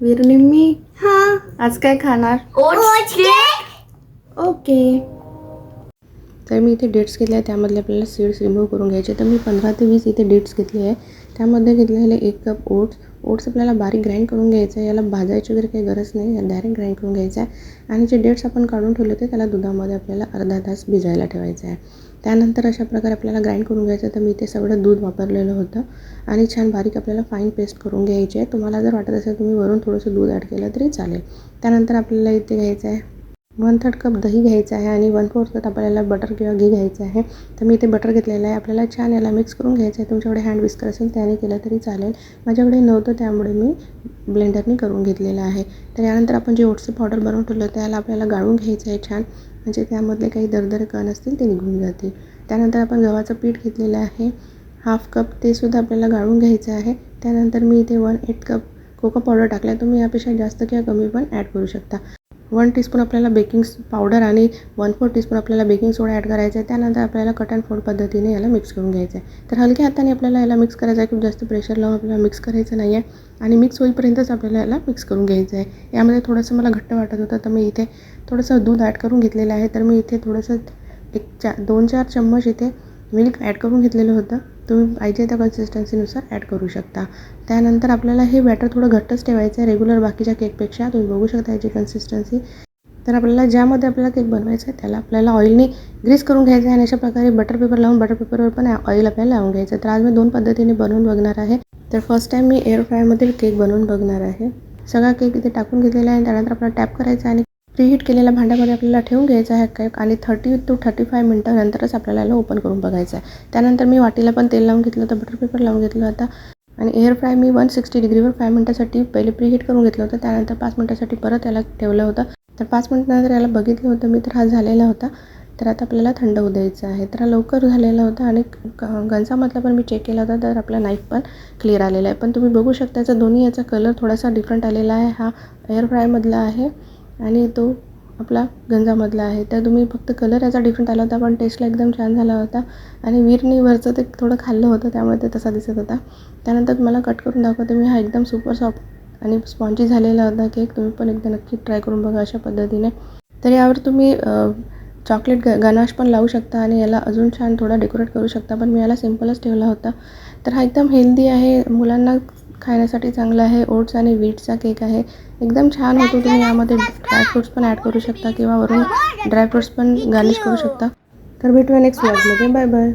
वीर निम्मी हाँ आज काय खाणार? Oats cake. ओके. तर मी इथे डेट्स घेतले आहे, त्यामधले आपल्याला सीड्स रिमूव्ह करून घ्यायचे. तर मी 15 ते 20 इथे डेट्स घेतले आहे. त्यामध्ये घेतलेले 1 कप ओट्स आपल्याला बारीक ग्राइंड करून घ्यायचं आहे. याला भाजायची वगैरे काही गरज नाही, डायरेक्ट ग्राइंड करून घ्यायचं आहे. आणि जे डेट्स आपण काढून ठेवले होते त्याला दुधामध्ये आपल्याला अर्धा तास भिजायला ठेवायचं आहे. त्यानंतर अशा प्रकारे आपल्याला ग्राइंड करून घ्यायचं. तर मी इथे सगळं दूध वापरलेलं होतं आणि छान बारीक आपल्याला फाईन पेस्ट करून घ्यायची आहे. तुम्हाला जर वाटत असेल तुम्ही वरून थोडंसं दूध ॲड केलं तरी चालेल. त्यानंतर आपल्याला इथे घ्यायचं आहे 1/3 कप दही घ्यायचं आहे आणि 1/4 कप आपल्याला बटर किंवा घी घ्यायचं आहे. तर मी इथे बटर घेतलेलं आहे. आपल्याला छान याला मिक्स करून घ्यायचं आहे. तुमच्याकडे हँड विस्कर असेल त्याने केलं तरी चालेल. माझ्याकडे नव्हतं त्यामुळे मी ब्लेंडरने करून घेतलेलं आहे. तर यानंतर आपण जे ओट्सचं पावडर बनवून ठेवलं त्याला आपल्याला गाळून घ्यायचं आहे छान, म्हणजे त्यामधले काही दरदरे कण असतील ते निघून जातील. त्यानंतर आपण गव्हाचं पीठ घेतलेलं आहे 1/2 कप, ते सुद्धा आपल्याला गाळून घ्यायचं आहे. त्यानंतर मी इथे 1/8 कप कोको पावडर टाकला आहे. तुम्ही यापेक्षा जास्त किंवा कमी पण ॲड करू शकता. 1 टीस्पून आपल्याला बेकिंग पावडर आणि 1/4 टीस्पून आपल्याला बेकिंग सोडा ॲड करायचा आहे. त्यानंतर आपल्याला कट अँड फोल्ड पद्धतीने याला मिक्स करून घ्यायचं आहे. तर हलक्या हाताने आपल्याला याला मिक्स करायचं आहे, खूप जास्त प्रेशर लावून आपल्याला मिक्स करायचं नाही आहे. आणि मिक्स होईपर्यंतच आपल्याला याला मिक्स करून घ्यायचं आहे. यामध्ये थोडंसं मला घट्ट वाटत होतं तर मी इथे थोडंसं दूध ॲड करून घेतलेलं आहे. तर मी इथे थोडंसं 2-4 चम्मच इथे मिल्क ॲड करून घेतलेलं होतं. तुम्ही पाहिजे त्या कन्सिस्टन्सीनुसार ॲड करू शकता. त्यानंतर आपल्याला हे बॅटर थोडं घट्टच ठेवायचं आहे रेग्युलर बाकीच्या केकपेक्षा. तुम्ही बघू शकता याची कन्सिस्टन्सी. तर आपल्याला ज्यामध्ये आपल्याला केक बनवायचा आहे त्याला आपल्याला ऑइलने ग्रीस करून घ्यायचं आहे आणि अशा प्रकारे बटर पेपर लावून बटर पेपरवर पण ऑइल आपल्याला लावून घ्यायचं. तर आज मी 2 पद्धतीने बनवून बघणार आहे. तर फर्स्ट टाईम मी एअर फ्रायमध्ये केक बनवून बघणार आहे. सगळा केक इथे टाकून घेतलेला आहे. त्यानंतर आपल्याला टॅप करायचं आणि प्रीहीट केलेल्या भांड्यामध्ये आपल्याला ठेवून घ्यायचा आहे केक आणि 30 to 35 मिनटानंतरच आपल्याला याला ओपन करून बघायचं आहे. त्यानंतर मी वाटीला पण तेल लावून घेतलं होतं, बटर पेपर लावून घेतलं होता आणि एअर फ्राय मी 160 डिग्रीवर 5 मिनटासाठी पहिले प्रीहीट करून घेतलं होतं. त्यानंतर 5 मिनटासाठी परत याला ठेवलं होतं. तर 5 मिनिटानंतर याला बघितलं होतं मी, तर हा झालेला होता. तर आता आपल्याला थंड होऊ द्यायचं आहे. तर हा लवकर झालेला होता आणि गंजामधला पण मी चेक केला होता, तर आपला नाईफ पण क्लिअर आलेला आहे. पण तुम्ही बघू शकता याचा कलर थोडासा डिफरंट आलेला आहे. हा एअर फ्रायमधला आहे आणि तो आपला गंजामधला आहे. तर तुम्ही फक्त कलर याचा डिफरंट आला होता, पण टेस्टला एकदम छान झाला होता. आणि वीरनी वरचं ते थोडं खाल्लं होतं त्यामुळे ते तसा दिसत होता. त्यानंतर तुम्हाला कट करून दाखवते मी. हा एकदम सुपर सॉफ्ट आणि स्पॉन्जी झालेला होता केक. तुम्ही पण एकदा नक्की ट्राय करून बघा अशा पद्धतीने. तर यावर तुम्ही चॉकलेट गनाश पण लावू शकता आणि याला अजून छान थोडा डेकोरेट करू शकता, पण मी याला सिम्पलच ठेवला होता. तर हा एकदम हेल्दी आहे, मुलांना खाण्यासाठी चांगला आहे. ओट्स आणि व्हीटचा केक आहे, एकदम छान होतो. तुम्ही यामध्ये ड्रायफ्रूट्स पण ॲड करू शकता किंवा वरून ड्रायफ्रूट्स पण गार्निश करू शकता. तर भेटूया नेक्स्ट व्लॉगमध्ये. Bye bye.